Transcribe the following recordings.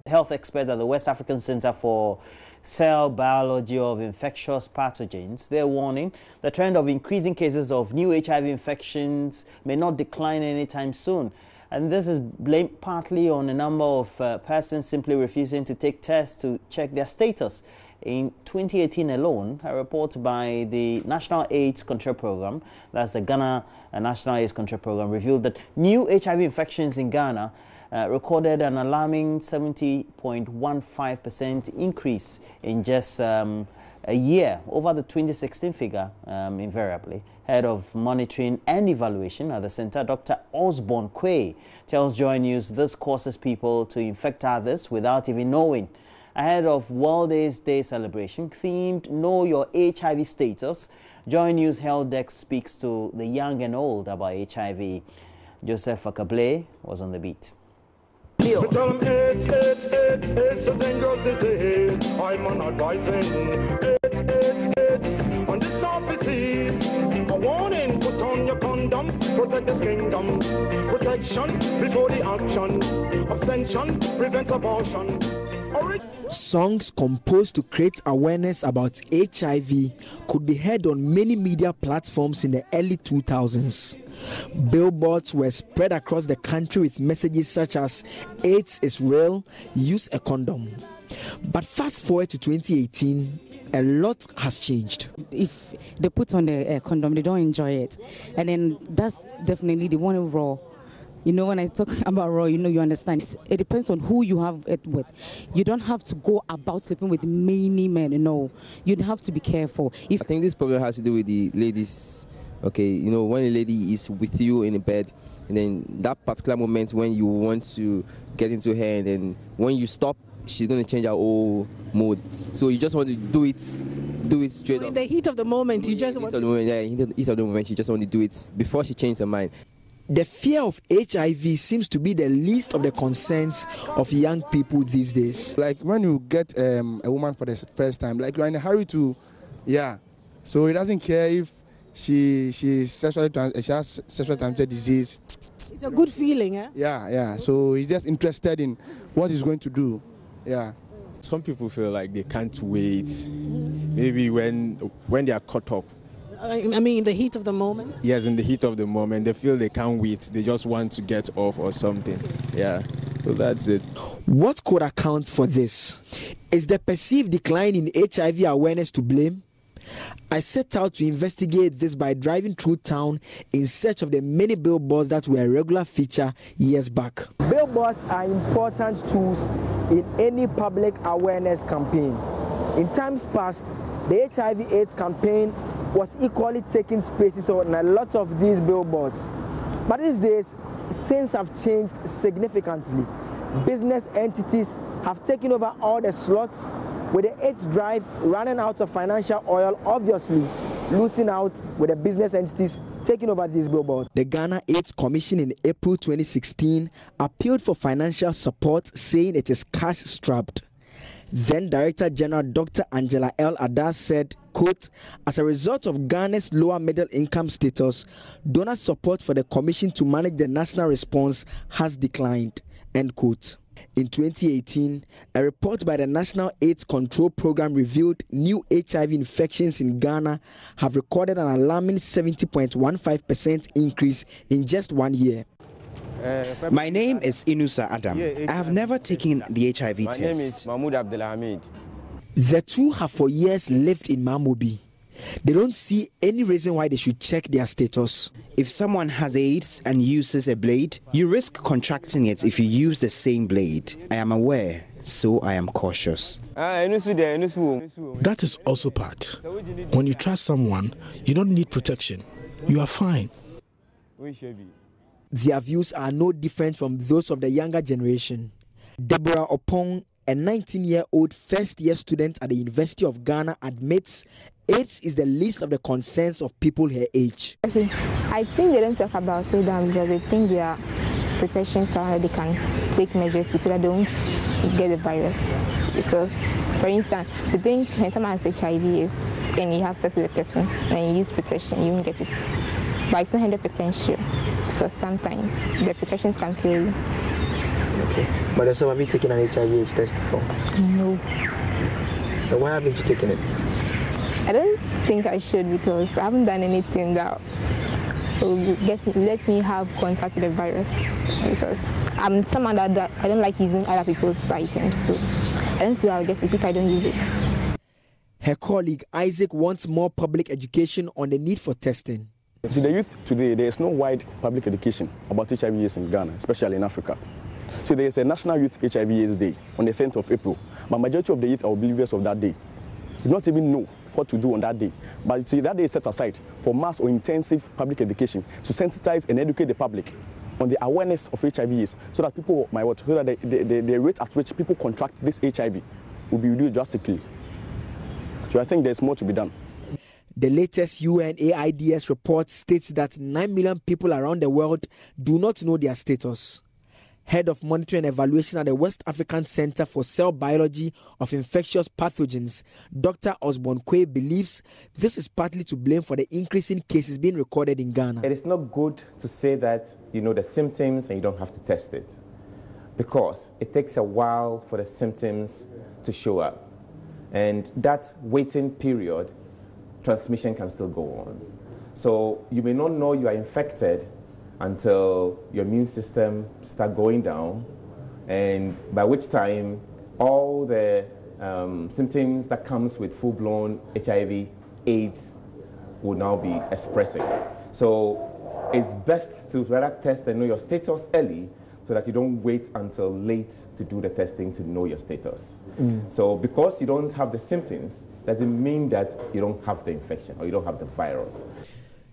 health expert at the West African Center for Cell Biology of Infectious Pathogens. They're warning the trend of increasing cases of new HIV infections may not decline anytime soon. And this is blamed partly on a number of persons simply refusing to take tests to check their status. In 2018 alone, a report by the National AIDS Control Program, that's the Ghana National AIDS Control Program, revealed that new HIV infections in Ghana recorded an alarming 70.15% increase in just a year over the 2016 figure, invariably. Head of Monitoring and Evaluation at the Center, Dr. Osborne Quay, tells JoyNews this causes people to infect others without even knowing. Ahead of World AIDS Day celebration themed Know Your HIV Status, JoyNews Health Desk speaks to the young and old about HIV. Joseph Akable was on the beat. Tell them it's a dangerous disease. I'm on advising. It's on this surface. A warning, put on your condom, protect this kingdom. Protection before the action. Abstention prevents abortion. Songs composed to create awareness about HIV could be heard on many media platforms in the early 2000s. Billboards were spread across the country with messages such as AIDS is real, use a condom. But fast forward to 2018, a lot has changed. If they put on the condom, they don't enjoy it. And then that's definitely the one raw. You know, when I talk about raw, you understand. It depends on who you have it with. You don't have to go about sleeping with many men, You'd have to be careful. I think this problem has to do with the ladies. Okay, when a lady is with you in the bed, and then that particular moment when you want to get into her, and then when you stop, she's going to change her whole mood. So you just want to do it straight up. In the heat of the moment, you just want to... In the heat of the moment, you just want to do it before she changes her mind. The fear of HIV seems to be the least of the concerns of young people these days. Like when you get a woman for the first time, like you're in a hurry to, so he doesn't care if she has sexually transmitted disease. It's a good feeling, eh? Yeah. So he's just interested in what he's going to do. Yeah. Some people feel like they can't wait. Maybe when they are caught up. I mean, in the heat of the moment? Yes, in the heat of the moment. They feel they can't wait. They just want to get off or something. Yeah, so that's it. What could account for this? Is the perceived decline in HIV awareness to blame? I set out to investigate this by driving through town in search of the many billboards that were a regular feature years back. Billboards are important tools in any public awareness campaign. In times past, the HIV/AIDS campaign was equally taking spaces on a lot of these billboards. But these days, things have changed significantly. Business entities have taken over all the slots, with the AIDS drive running out of financial oil, obviously losing out with the business entities taking over these billboards. The Ghana AIDS Commission in April 2016 appealed for financial support, saying it is cash-strapped. Then Director General Dr. Angela L. Adas said, quote, as a result of Ghana's lower middle income status, donor support for the Commission to manage the national response has declined, end quote. In 2018, a report by the National AIDS Control Program revealed new HIV infections in Ghana have recorded an alarming 70.15% increase in just 1 year. My name is Inusa Adam. I have never taken the HIV test. My name is Mahmoud Abdelhamid. The two have for years lived in Mamobi. They don't see any reason why they should check their status. If someone has AIDS and uses a blade, you risk contracting it if you use the same blade. I am aware, so I am cautious. That is also part. When you trust someone, you don't need protection. You are fine. Their views are no different from those of the younger generation. Deborah Opong, a 19-year-old first-year student at the University of Ghana, admits AIDS is the least of the concerns of people her age. I think they don't talk about it because they think their precautions are they can take measures so that they don't get the virus. Because, for instance, the thing when someone has HIV is and you have sex with a person and you use protection, you won't get it. But it's not 100% sure because sometimes the precautions can kill you. Okay. But so have you taken an HIV test before? No. And why haven't you taken it? I don't think I should because I haven't done anything that will let me have contact with the virus. Because I'm someone that I don't like using other people's items, so I don't see how I get it if I don't use it. Her colleague Isaac wants more public education on the need for testing. See, the youth today, there is no wide public education about HIV/AIDS in Ghana, especially in Africa. So there is a National Youth HIV/AIDS Day on the 10th of April, but majority of the youth are oblivious of that day. They don't even know what to do on that day. But see, that day is set aside for mass or intensive public education to sensitize and educate the public on the awareness of HIV/AIDS, so that people so that the rate at which people contract this HIV will be reduced drastically. So I think there's more to be done. The latest UNAIDS report states that 9 million people around the world do not know their status. Head of Monitoring and Evaluation at the West African Center for Cell Biology of Infectious Pathogens, Dr. Osborne Quay, believes this is partly to blame for the increase in cases being recorded in Ghana. It is not good to say that you know the symptoms and you don't have to test it, because it takes a while for the symptoms to show up. And that waiting period, transmission can still go on. So you may not know you are infected until your immune system starts going down, and by which time all the symptoms that comes with full-blown HIV/AIDS will now be expressing. So it's best to rather test and know your status early, so that you don't wait until late to do the testing to know your status. So because you don't have the symptoms, doesn't mean that you don't have the infection or you don't have the virus.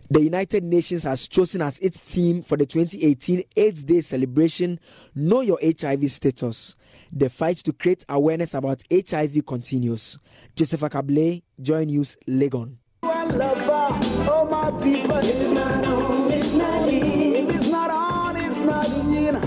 The United Nations has chosen as its theme for the 2018 AIDS Day celebration, Know Your HIV Status. The fight to create awareness about HIV continues. Joseph Akable, JoyNews, Legon. Oh my people, it's not on, it's not in. If it's not on, it's not in.